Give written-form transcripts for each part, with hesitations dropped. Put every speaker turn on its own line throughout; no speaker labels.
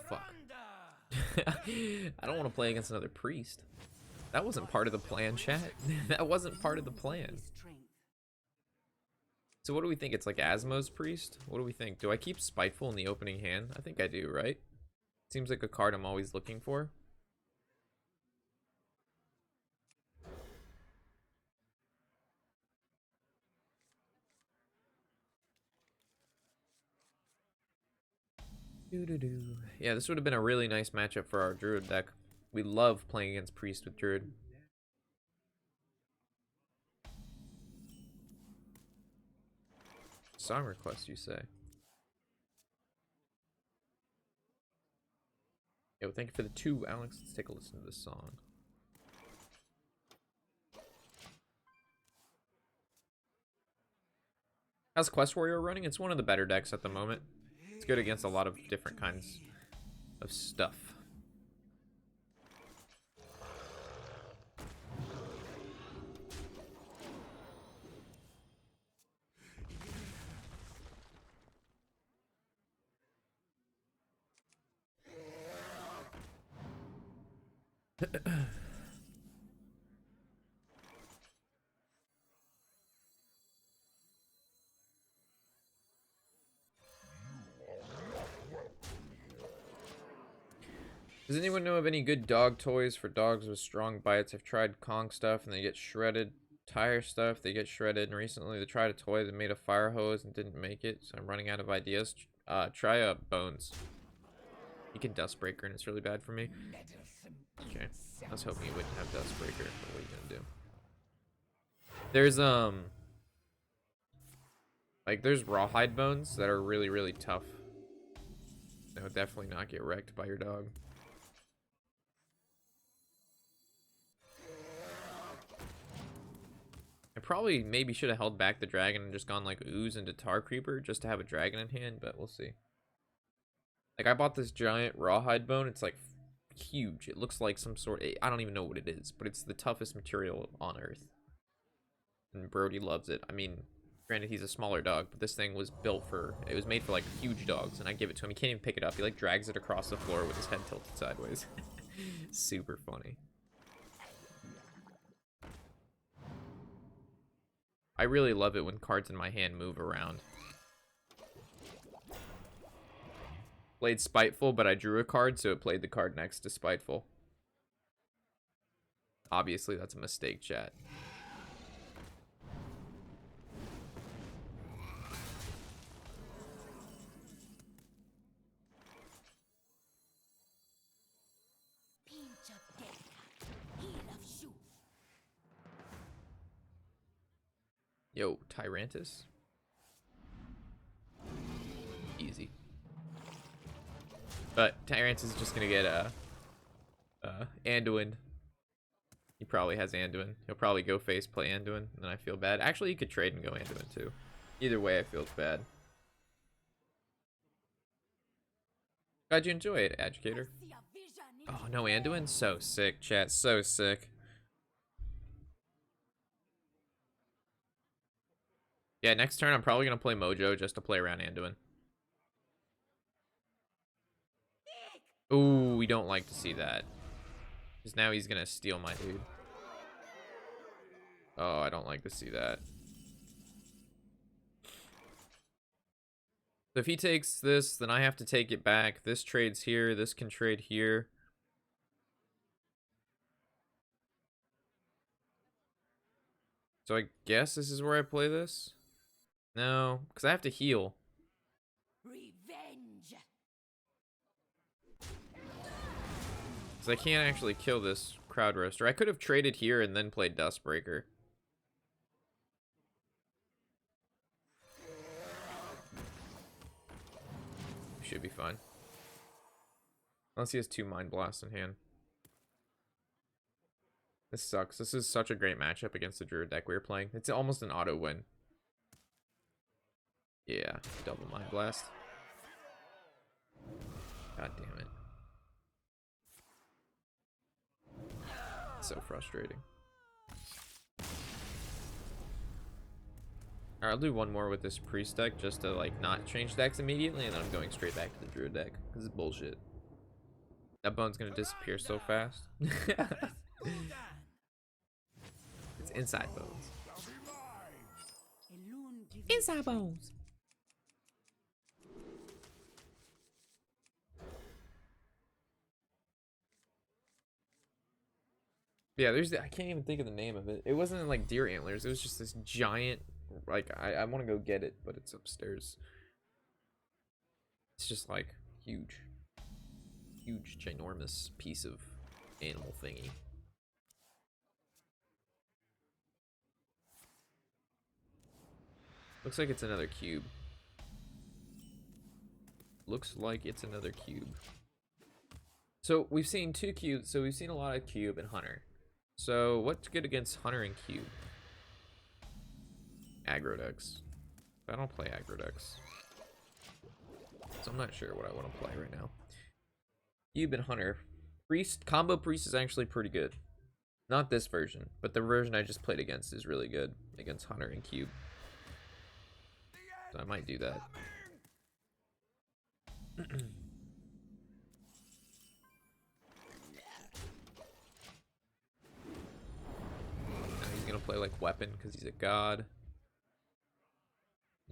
fuck. I don't want to play against another priest. That wasn't part of the plan, chat. That wasn't part of the plan. So what do we think? It's like Asmo's priest? What do we think? Do I keep Spiteful in the opening hand? I think I do, right? Seems like a card I'm always looking for. Yeah, this would have been a really nice matchup for our Druid deck. We love playing against Priest with Druid. Song request, you say? Yo, thank you for the 2, Alex. Let's take a listen to this song. How's Quest Warrior running? It's one of the better decks at the moment. It's good against a lot of different kinds of stuff. Does anyone know of any good dog toys for dogs with strong bites? I've tried Kong stuff and they get shredded. Tire stuff, they get shredded. And recently they tried a toy that made a fire hose and didn't make it. So I'm running out of ideas. Try Bones. You can Duskbreaker and it's really bad for me. Okay. I was hoping you wouldn't have Duskbreaker, but what are you gonna do? There's like there's rawhide bones that are really, really tough. That would definitely not get wrecked by your dog. I probably maybe should have held back the dragon and just gone like Ooze into Tar Creeper just to have a dragon in hand, but we'll see. Like I bought this giant rawhide bone. It's like huge. It looks like some sort of, I don't even know what it is, but it's the toughest material on Earth. And Brody loves it. I mean, granted he's a smaller dog, but this thing was built for, it was made for like huge dogs, and I give it to him. He can't even pick it up. He like drags it across the floor with his head tilted sideways. Super funny. I really love it when cards in my hand move around. Played Spiteful, but I drew a card, so it played the card next to Spiteful. Obviously, that's a mistake, chat. Yo, Tyrantus. Easy. But Tyrantus is just gonna get Anduin. He probably has Anduin. He'll probably go face play Anduin, and then I feel bad. Actually, you could trade and go Anduin too. Either way, I feel bad. Glad you enjoy it, Educator. Oh no, Anduin? So sick, chat. So sick. Yeah, next turn I'm probably gonna play Mojo just to play around Anduin. Ooh, we don't like to see that. Because now he's gonna steal my dude. Oh, I don't like to see that. So if he takes this, then I have to take it back. This trades here, this can trade here. So I guess this is where I play this? No, because I have to heal. Revenge. So I can't actually kill this crowd roaster. I could have traded here and then played Duskbreaker. Should be fine. Unless he has 2 Mind Blasts in hand. This sucks. This is such a great matchup against the Druid deck we were playing. It's almost an auto win. Yeah, double Mind Blast. God damn it. So frustrating. Alright, I'll do one more with this Priest deck just to like not change decks immediately, and then I'm going straight back to the Druid deck. This is bullshit. That bone's gonna disappear so fast. It's inside bones. Inside bones. Yeah, I can't even think of the name of it. It wasn't like deer antlers. It was just this giant, like, I want to go get it, but it's upstairs. It's just like huge, ginormous piece of animal thingy. Looks like it's another cube. Looks like it's another cube. So we've seen 2 cubes. So we've seen a lot of cube and hunter. So what's good against hunter and cube? Aggro decks. I don't play aggro decks, so I'm not sure what I want to play right now. Cube and hunter. Priest, combo priest is actually pretty good. Not this version, but the version I just played against is really good against hunter and cube. So I might do that. He's gonna play like weapon because he's a god.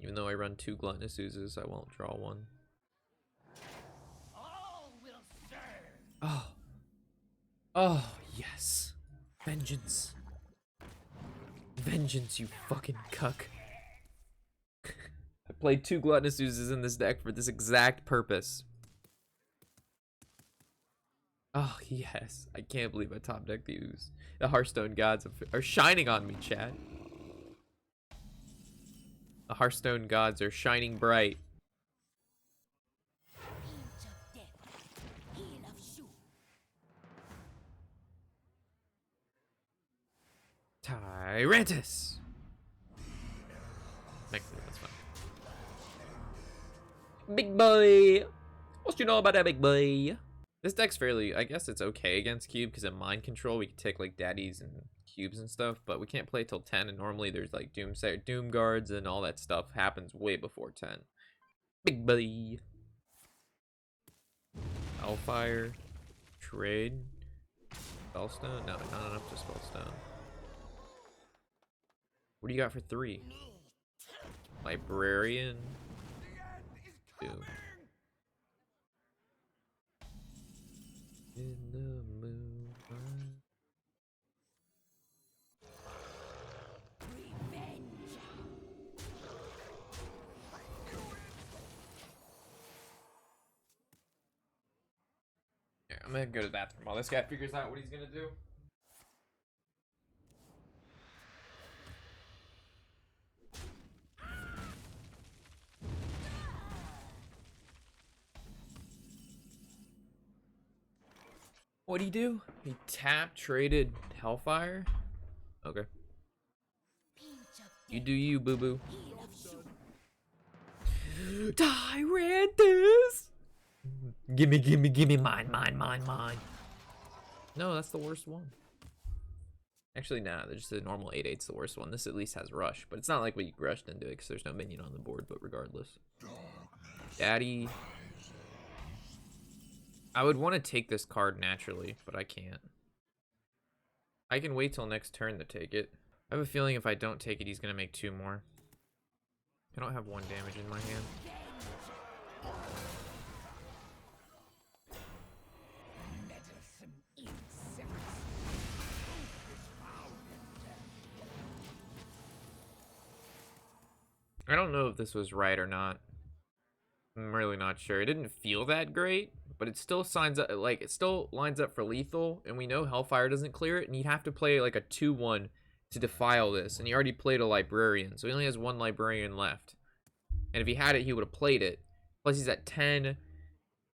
Even though I run 2 Gluttonous Oozes, I won't draw one. Oh. Oh, yes. Vengeance. Vengeance, you fucking cuck. I played 2 Gluttonous Oozes in this deck for this exact purpose. Oh, yes. I can't believe I top decked the Ooze. The Hearthstone gods are shining on me, chat. The Hearthstone gods are shining bright. Tyrantus! Next thing, that's fine. Big boy! What you know about that, big boy? This deck's fairly, I guess it's okay against cube, because in mind control we can take like daddies and cubes and stuff, but we can't play till 10, and normally there's like doom guards and all that stuff happens way before 10. Big boy! Hellfire. Trade. Spellstone? No, not enough to Spellstone. What do you got for 3? Librarian. 2. In the moonlight. Yeah, I'm gonna go to the bathroom while this guy figures out what he's gonna do. What'd he do? He traded Hellfire? Okay. You do you, boo-boo. Tyrantus! Gimme, mine. No, that's the worst one. Actually, nah, just the normal 8/8's the worst one. This at least has Rush, but it's not like we rushed into it because there's no minion on the board, but regardless. Daddy. I would want to take this card naturally, but I can't. I can wait till next turn to take it. I have a feeling if I don't take it, he's going to make 2 more. I don't have 1 damage in my hand. I don't know if this was right or not. I'm really not sure. It didn't feel that great, but it still signs up, like, it still lines up for lethal, and we know Hellfire doesn't clear it, and you'd have to play like a 2/1 to defile this, and he already played a Librarian, so he only has 1 Librarian left. And if he had it, he would have played it. Plus he's at 10.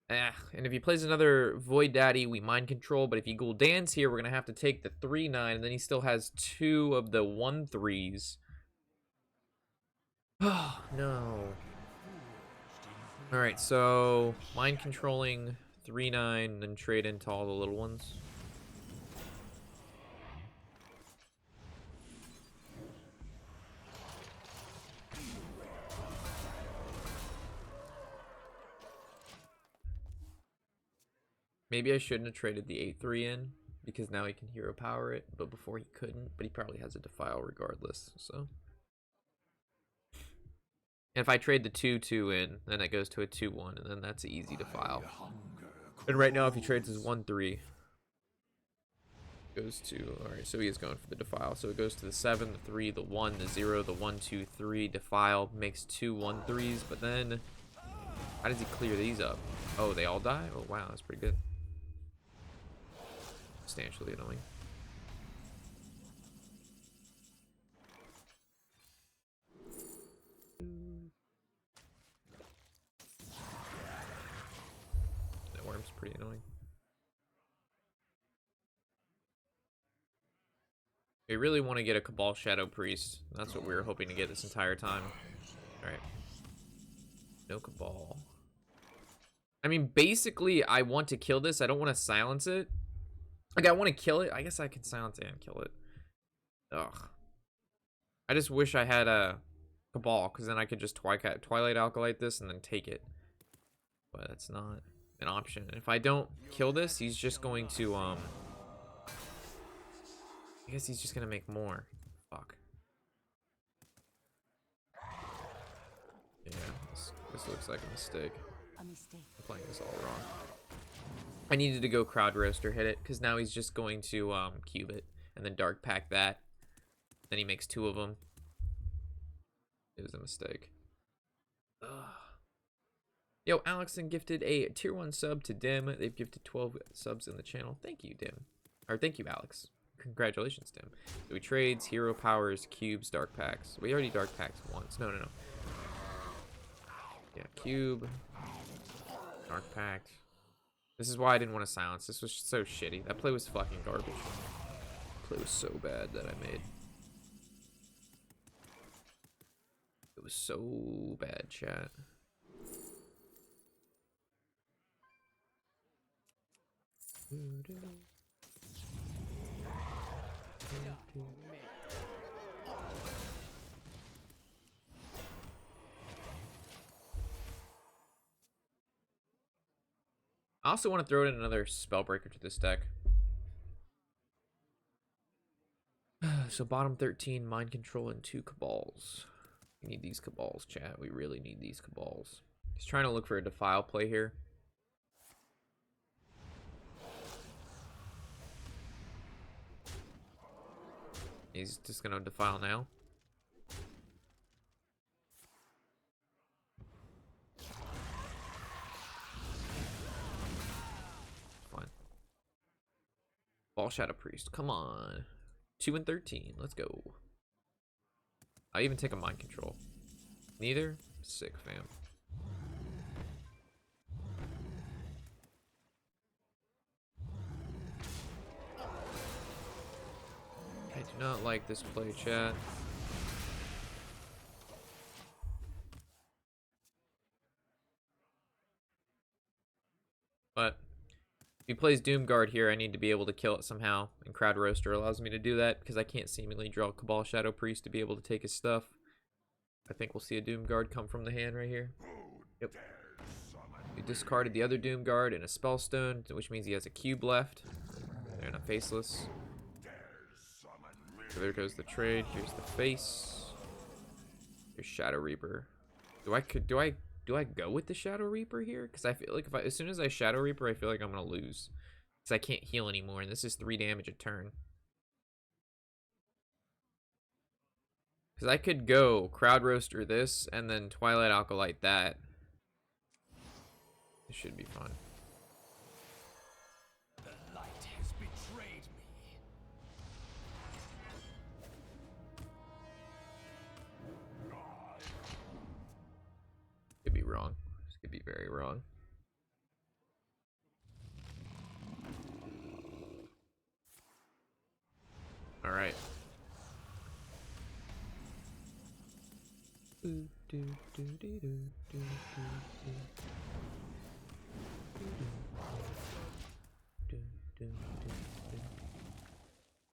And if he plays another Void Daddy, we mind control, but if he Gul'dan's here, we're gonna have to take the 3/9, and then he still has 2 of the 1/3s. Oh, no. Alright, so mind controlling 3/9, then trade into all the little ones. Maybe I shouldn't have traded the 8/3 in, because now he can hero power it, but before he couldn't. But he probably has a defile regardless, so. And if I trade the 2/2 in, then it goes to a 2/1, and then that's easy defile. And right now, if he trades his 1/3, goes to, alright, so he is going for the defile. So it goes to the 7, the 3, the 1, the 0, the 1, 2, 3, defile, makes 2 1/3s, but then how does he clear these up? Oh, they all die? Oh wow, that's pretty good. Substantially annoying. That worm's pretty annoying. We really want to get a Cabal Shadow Priest. That's what we were hoping to get this entire time. Alright. No Cabal. I mean, basically, I want to kill this. I don't want to silence it. Like, I want to kill it. I guess I can silence it and kill it. Ugh. I just wish I had a Cabal, because then I could just Twilight Acolyte this and then take it. But that's not an option. If I don't kill this, he's just going to, I guess he's just going to make more. Fuck. Yeah, this looks like a mistake. I'm playing this all wrong. I needed to go Crowd Roaster hit it, because now he's just going to cube it and then Dark Pack that. Then he makes 2 of them. It was a mistake. Ugh. Yo, Alexon gifted a tier 1 sub to Dim. They've gifted 12 subs in the channel. Thank you, Dim. Or thank you, Alex. Congratulations, Dim. So he trades, hero powers, cubes, dark packs. We already dark packed once. No. Yeah, cube. Dark packed. This is why I didn't want to silence. This was so shitty. That play was fucking garbage. The play was so bad that I made. It was so bad, chat. I also want to throw in another Spellbreaker to this deck. So bottom 13, Mind Control, and 2 Cabals. We need these Cabals, chat. We really need these Cabals. He's trying to look for a defile play here. He's just gonna defile now. Fine. Ball Shadow Priest, come on. 2 and 13, let's go. I even take a Mind Control. Neither? Sick, fam. I do not like this play, chat. But if he plays Doomguard here, I need to be able to kill it somehow. And Crowd Roaster allows me to do that because I can't seemingly draw Cabal Shadow Priest to be able to take his stuff. I think we'll see a Doomguard come from the hand right here. Yep. He discarded the other Doomguard and a Spellstone, which means he has a cube left. And a Faceless. So there goes the trade. Here's the face. Here's Shadowreaper. Do I go with the Shadowreaper here? Because I feel like as soon as I Shadowreaper, I feel like I'm gonna lose. Because I can't heal anymore, and this is 3 damage a turn. Because I could go Crowd Roaster this, and then Twilight Acolyte that. This should be fun.
The light has betrayed me.
Could be wrong. This could be very wrong. All right.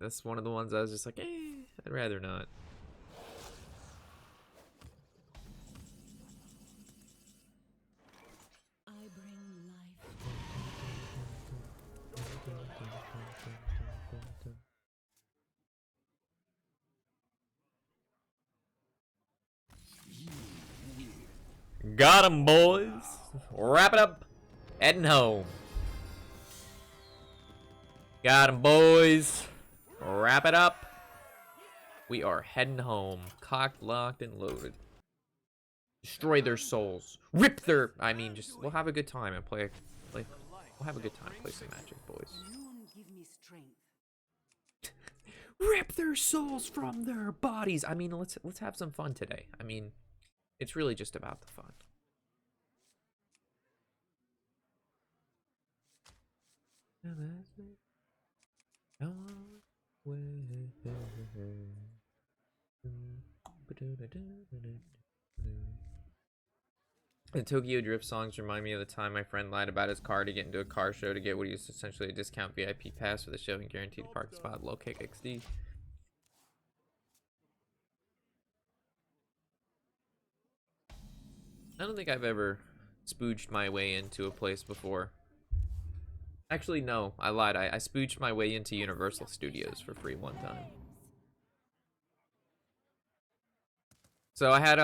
That's one of the ones I was just like, I'd rather not. Got 'em, boys. Wrap it up. Heading home. Got 'em, boys. Wrap it up. We are heading home. Cocked, locked, and loaded. Destroy their souls. Rip their... I mean, just... We'll have a good time and play... We'll have a good time. Play some Magic, boys. Rip their souls from their bodies. I mean, let's have some fun today. I mean, it's really just about the fun. The Tokyo Drift songs remind me of the time my friend lied about his car to get into a car show to get what he was essentially a discount VIP pass for the show and guaranteed parking spot. Low kick XD. I don't think I've ever spooched my way into a place before. Actually, no, I lied. I spooched my way into Universal Studios for free one time. So I had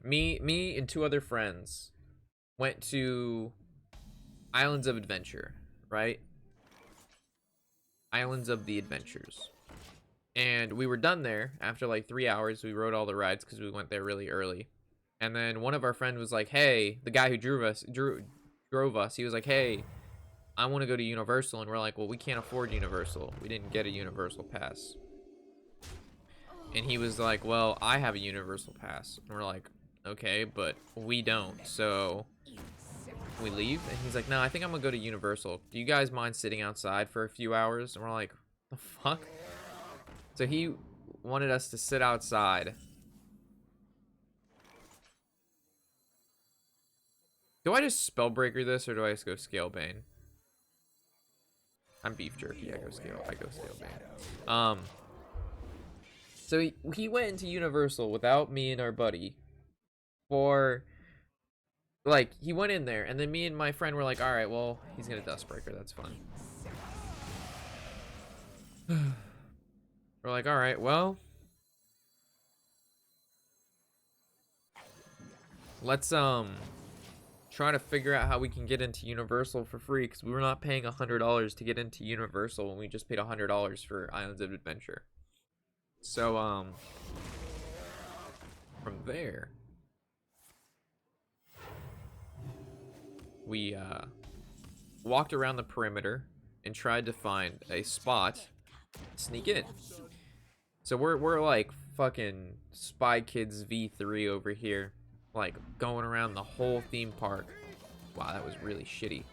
me and two other friends went to Islands of Adventure, right? Islands of the Adventures. And we were done there after like 3 hours. We rode all the rides because we went there really early. And then one of our friends was like, hey, the guy who drove us, he was like, hey, I want to go to Universal. And we're like, well, we can't afford Universal. We didn't get a Universal pass. And he was like, well, I have a Universal pass. And we're like, okay, but we don't. So we leave. And he's like, no, I think I'm gonna go to Universal. Do you guys mind sitting outside for a few hours? And we're like, the fuck? So he wanted us to sit outside. Do I just Spellbreaker this, or do I just go Scalebane? I'm beef jerky. I go Scalebane. So he went into Universal without me and our buddy. For like, he went in there, and then me and my friend were like, all right, well, he's gonna Duskbreaker. That's fine. We're like, all right, well, let's try to figure out how we can get into Universal for free, because we were not paying $100 to get into Universal when we just paid $100 for Islands of Adventure. So from there we walked around the perimeter and tried to find a spot to sneak in. So we're like fucking Spy Kids V3 over here, like going around the whole theme park. Wow, that was really shitty.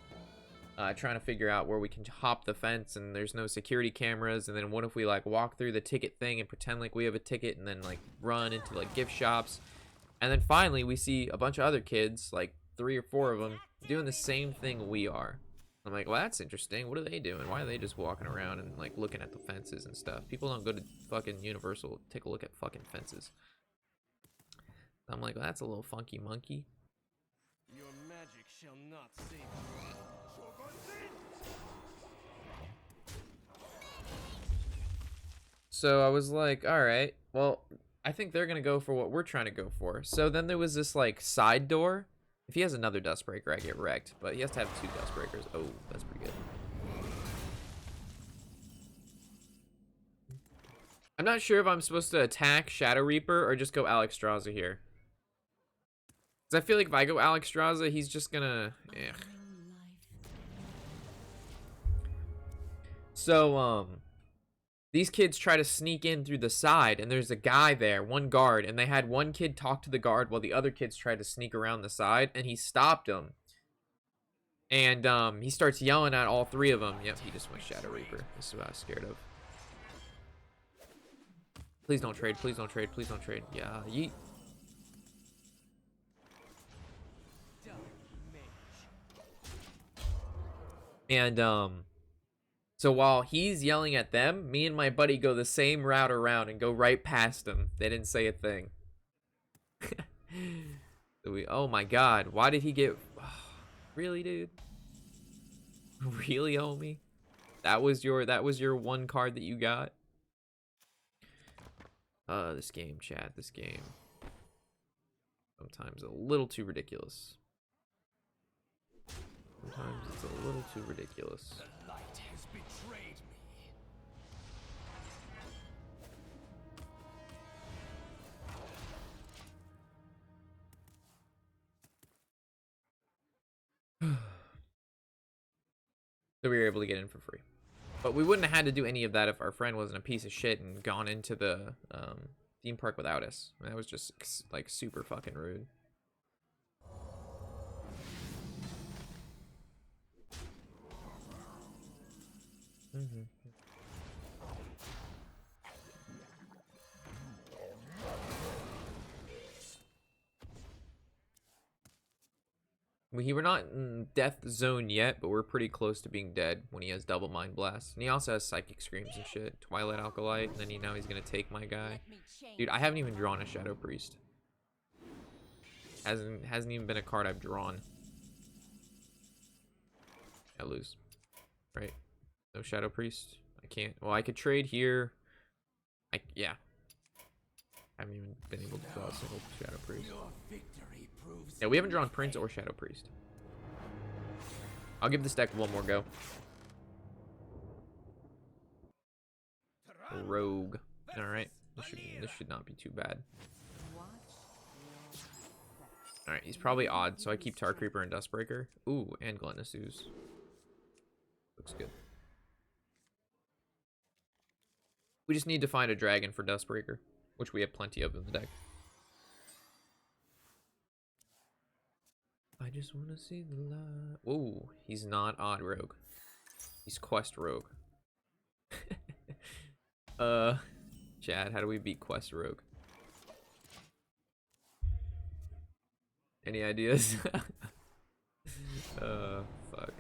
Trying to figure out where we can hop the fence, and there's no security cameras. And then what if we like walk through the ticket thing and pretend like we have a ticket, and then like run into like gift shops. And then finally we see a bunch of other kids, like 3 or 4 of them, doing the same thing we are. I'm like, well, that's interesting. What are they doing? Why are they just walking around and like looking at the fences and stuff? People don't go to fucking Universal to take a look at fucking fences. I'm like, well, that's a little funky monkey.
Your magic shall not save you.
So I was like, all right, well, I think they're gonna go for what we're trying to go for. So then there was this like side door. If he has another Duskbreaker, I get wrecked. But he has to have 2 Duskbreakers. Oh, that's pretty good. I'm not sure if I'm supposed to attack Shadowreaper or just go Alexstrasza here. Because I feel like if I go Alexstrasza, he's just gonna... So, these kids try to sneak in through the side, and there's a guy there, one guard, and they had one kid talk to the guard while the other kids tried to sneak around the side, and he stopped them. And he starts yelling at all 3 of them. Yep, he just went Shadowreaper. This is what I was scared of. Please don't trade, please don't trade, please don't trade. Yeah, yeet. And so while he's yelling at them, me and my buddy go the same route around and go right past them. They didn't say a thing. Oh my god, why did he get... Really, dude? Really, homie? That was your one card that you got? This game, chat, this game. Sometimes a little too ridiculous. Sometimes it's a little too ridiculous.
The light has betrayed me.
So we were able to get in for free. But we wouldn't have had to do any of that if our friend wasn't a piece of shit and gone into the theme park without us. That was just like super fucking rude. We're not in death zone yet, but we're pretty close to being dead when he has double mind blast. And he also has psychic screams and shit. Twilight Acolyte, and then now he's gonna take my guy. Dude, I haven't even drawn a Shadow Priest. Hasn't even been a card I've drawn. I lose. Right? No Shadow Priest. I can't. Well, I could trade here. Yeah. I haven't even been able to draw a single Shadow Priest. Yeah, we haven't drawn Prince or Shadow Priest. I'll give this deck one more go. Rogue. Alright. This should not be too bad. Alright, he's probably odd, so I keep Tarcreeper and Duskbreaker. Ooh, and Gluttonous Ooze. Looks good. We just need to find a dragon for Duskbreaker, which we have plenty of in the deck. I just want to see the light. Whoa, he's not odd rogue. He's quest rogue. Chad, how do we beat quest rogue? Any ideas? Fuck.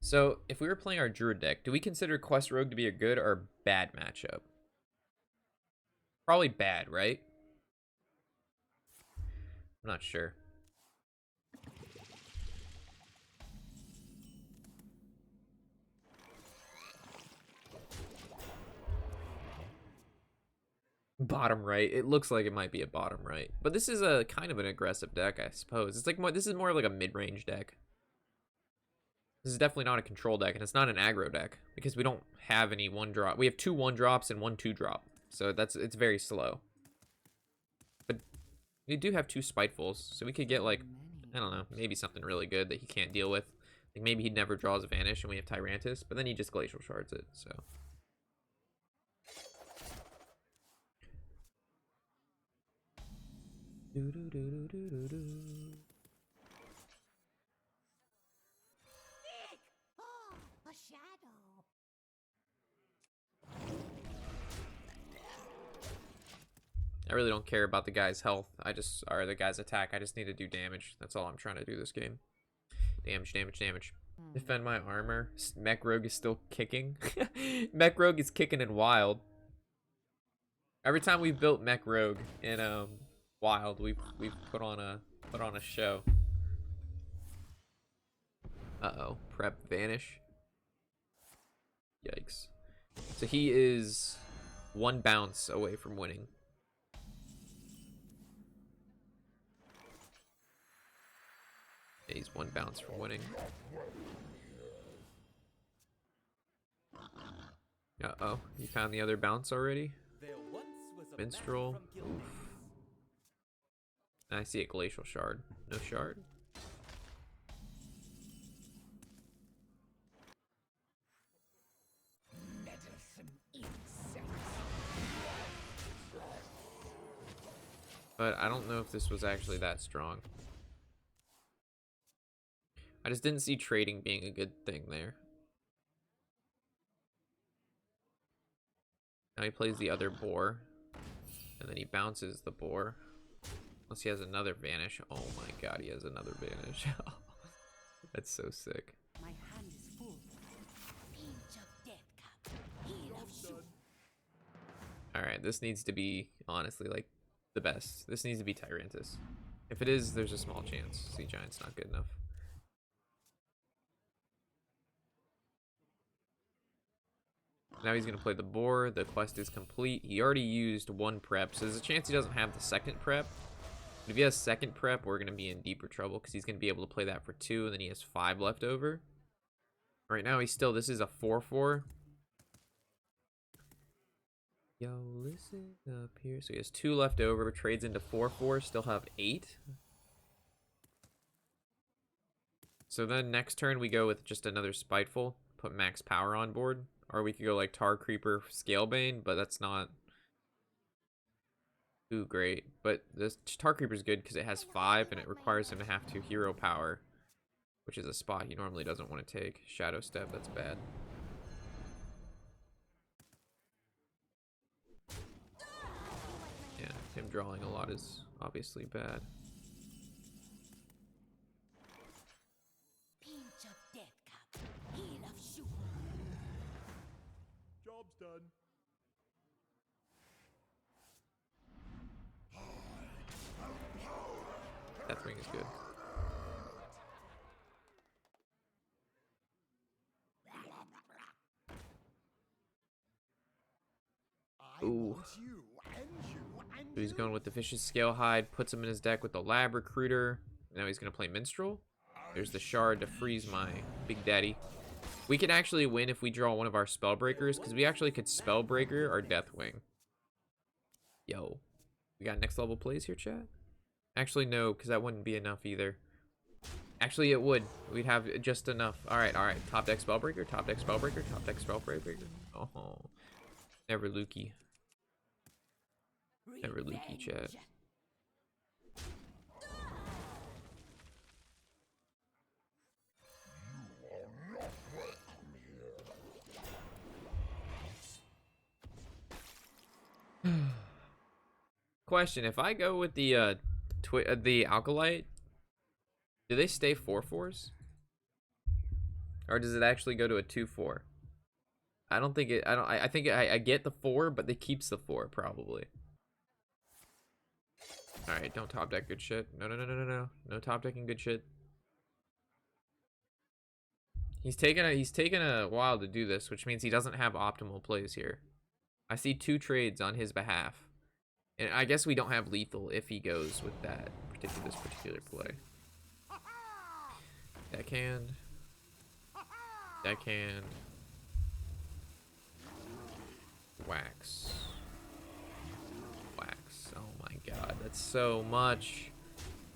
So, if we were playing our Druid deck, do we consider Quest Rogue to be a good or bad matchup? Probably bad, right? I'm not sure. Bottom right. It looks like it might be a bottom right. But this is a kind of an aggressive deck, I suppose. It's like this is more like a mid-range deck. This is definitely not a control deck, and it's not an aggro deck because we don't have any 1-drop. We have 2 1-drops and 1 2-drop, so it's very slow. But we do have 2 Spitefuls, so we could get like, I don't know, maybe something really good that he can't deal with. Like maybe he never draws a Vanish, and we have Tyrantus, but then he just Glacial Shards it. So. I really don't care about the guy's health. Or the guy's attack. I just need to do damage. That's all I'm trying to do this game. Damage, damage, damage. Defend my armor. Mech Rogue is still kicking. Mech Rogue is kicking in Wild. Every time we've built Mech Rogue in Wild, we've put on a show. Uh-oh. Prep Vanish. Yikes. So he is 1 bounce away from winning. Yeah, he's 1 bounce from winning. Uh-oh. You found the other bounce already? Minstrel. Oof. I see a Glacial Shard. No Shard? But I don't know if this was actually that strong. I just didn't see trading being a good thing there. Now he plays the other boar. And then he bounces the boar. Unless he has another Vanish. Oh my god, he has another Vanish. That's so sick. My hand is full. Alright, this needs to be, honestly, like, the best. This needs to be Tyrantus. If it is, there's a small chance. Sea Giant's not good enough. Now he's going to play the boar. The quest is complete. He already used 1 prep, so there's a chance he doesn't have the 2nd prep. But if he has 2nd prep, we're going to be in deeper trouble because he's going to be able to play that for 2, and then he has 5 left over. Right now, this is a 4-4. Yo, listen up here. So he has 2 left over, trades into 4-4, still have 8. So then next turn, we go with just another Spiteful, put max power on board. Or we could go like Tar Creeper Scalebane, but that's not too great. But this Tar Creeper is good because it has 5 and it requires him to have to hero power, which is a spot he normally doesn't want to take. Shadow Step, that's bad. Yeah, him drawing a lot is obviously bad.
Job's done.
Deathwing is good. Ooh. So he's going with the Vicious Scalehide, puts him in his deck with the Lab Recruiter. Now he's going to play Minstrel. There's the Shard to freeze my Big Daddy. We can actually win if we draw one of our Spellbreakers, because we actually could Spellbreaker our Deathwing. Yo. We got next level plays here, chat? Actually, no, because that wouldn't be enough either. Actually, it would. We'd have just enough. Alright, alright. Top deck Spellbreaker, top deck Spellbreaker, top deck Spellbreaker. Oh. Never Lukey. Never Lukey, chat. Question: if I go with the Acolyte, do they stay 4/4s, or does it actually go to a 2/4? I don't think it. I think I get the 4, but they keeps the 4 probably. All right, don't top deck good shit. No top decking good shit. He's taken a while to do this, which means he doesn't have optimal plays here. I see 2 trades on his behalf. And I guess we don't have lethal if he goes with this particular play. Deckhand. Deckhand. Wax. Wax. Oh my god, that's so much.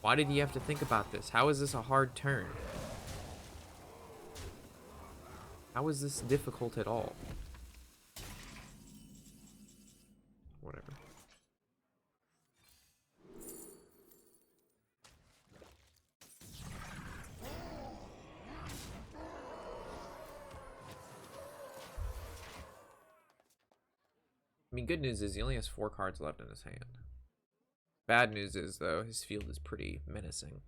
Why did he have to think about this? How is this a hard turn? How is this difficult at all? Whatever. I mean, good news is he only has 4 cards left in his hand. Bad news is, though, his field is pretty menacing.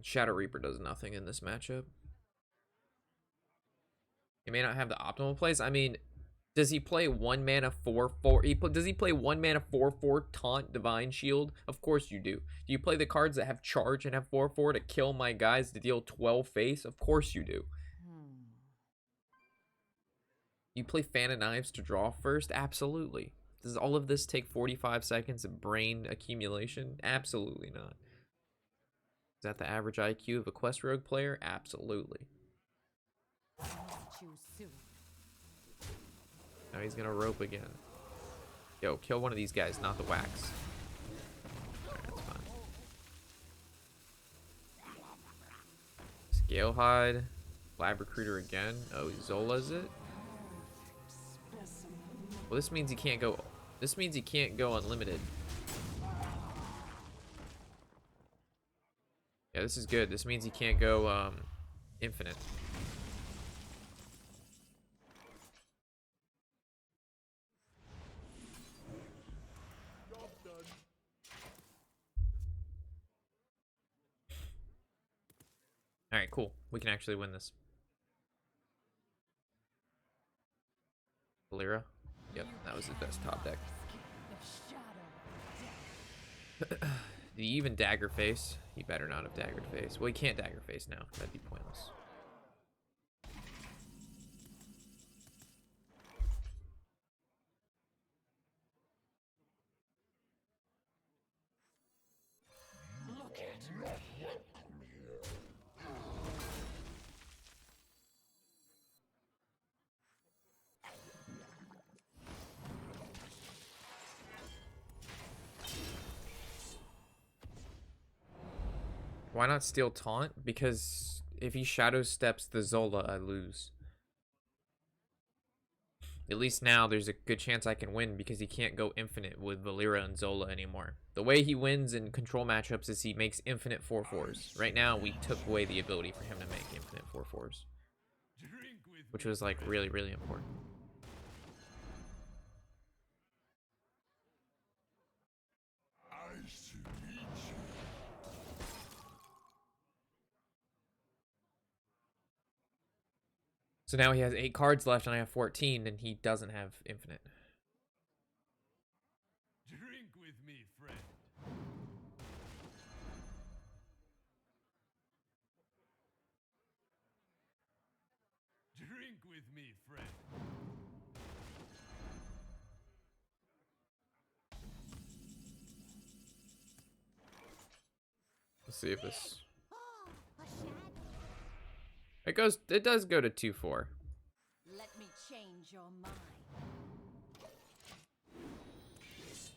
Shadowreaper does nothing in this matchup. He may not have the optimal plays. I mean, does he play 1 mana 4/4? Does he play 1 mana 4/4 Taunt Divine Shield? Of course you do. Do you play the cards that have charge and have 4/4 to kill my guys to deal 12 face? Of course you do. You play Fan of Knives to draw first? Absolutely. Does all of this take 45 seconds of brain accumulation? Absolutely not. Is that the average IQ of a Quest Rogue player? Absolutely. Now he's gonna rope again. Yo, kill one of these guys, not the wax. Alright, that's fine. Scalehide. Lab Recruiter again. Oh, Zola's it? Well, this means he can't go. This means he can't go unlimited. Yeah, this is good. This means he can't go infinite. All right, cool. We can actually win this. Valera. Yep, that was his best top deck. Did he even dagger face? He better not have daggered face. Well, he can't dagger face now. That'd be pointless. Why not steal Taunt? Because if he Shadow Steps the Zola, I lose. At least now there's a good chance I can win because he can't go infinite with Valeera and Zola anymore. The way he wins in control matchups is he makes infinite 4/4s. Right now, we took away the ability for him to make infinite 4/4s. Which was like really, really important. So now he has 8 cards left and I have 14 and he doesn't have infinite.
Drink with me, friend. Drink with me, friend.
Let's see if this... It does go to 2/4.
Let me change your mind.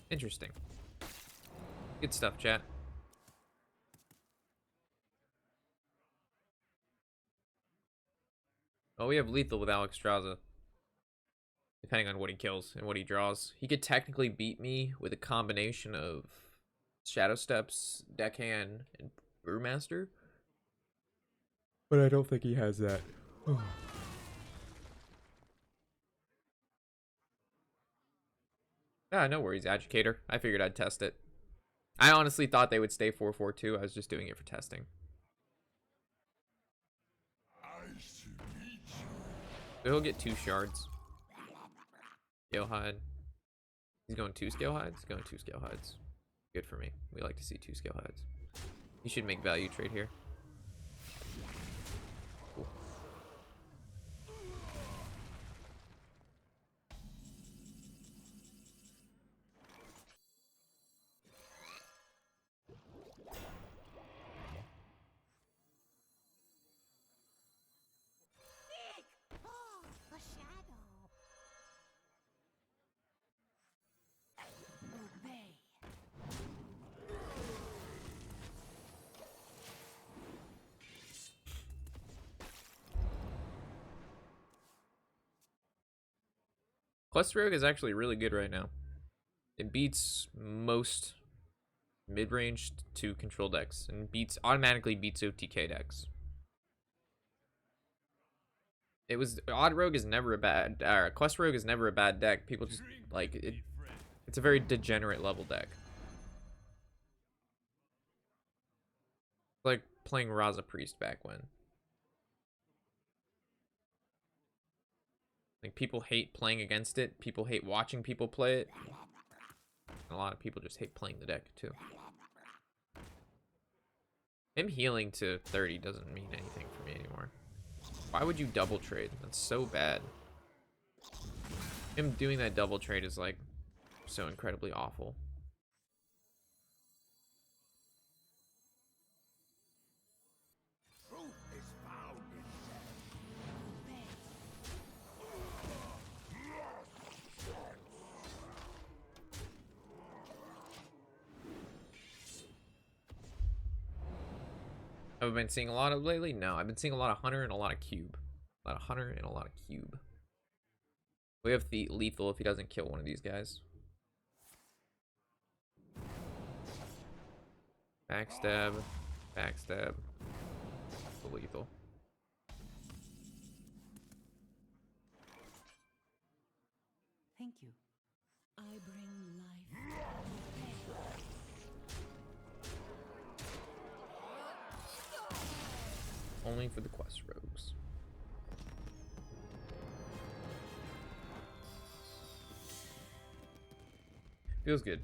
Interesting. Good stuff, chat. Oh, we have lethal with Alexstrasza. Depending on what he kills and what he draws. He could technically beat me with a combination of Shadow Steps, Deckhand, and Brewmaster. But I don't think he has that. Ah, no worries, Agitator. I figured I'd test it. I honestly thought they would stay 4/4 too. I was just doing it for testing. So he'll get 2 shards. Scale hide. He's going 2 scale hides? He's going 2 scale hides. Good for me. We like to see 2 scale hides. He should make value trade here. Cool.
A shadow. Obey.
Quest Rogue is actually really good right now. It beats most mid-range to control decks and automatically beats OTK decks. It was Odd Rogue is never a bad Quest Rogue is never a bad deck. People just like it. It's a very degenerate level deck. Like playing Raza Priest back when. Like people hate playing against it. People hate watching people play it. And a lot of people just hate playing the deck too. Him healing to 30 doesn't mean anything for me anymore. Why would you double trade? That's so bad. Him doing that double trade is like so incredibly awful. Have I been seeing a lot of lately? No, I've been seeing a lot of Hunter and a lot of Cube. A lot of Hunter and a lot of Cube. We have the lethal if he doesn't kill one of these guys. Backstab, backstab, the lethal.
Thank you. I bring life.
Only for the quest rogues. Feels good.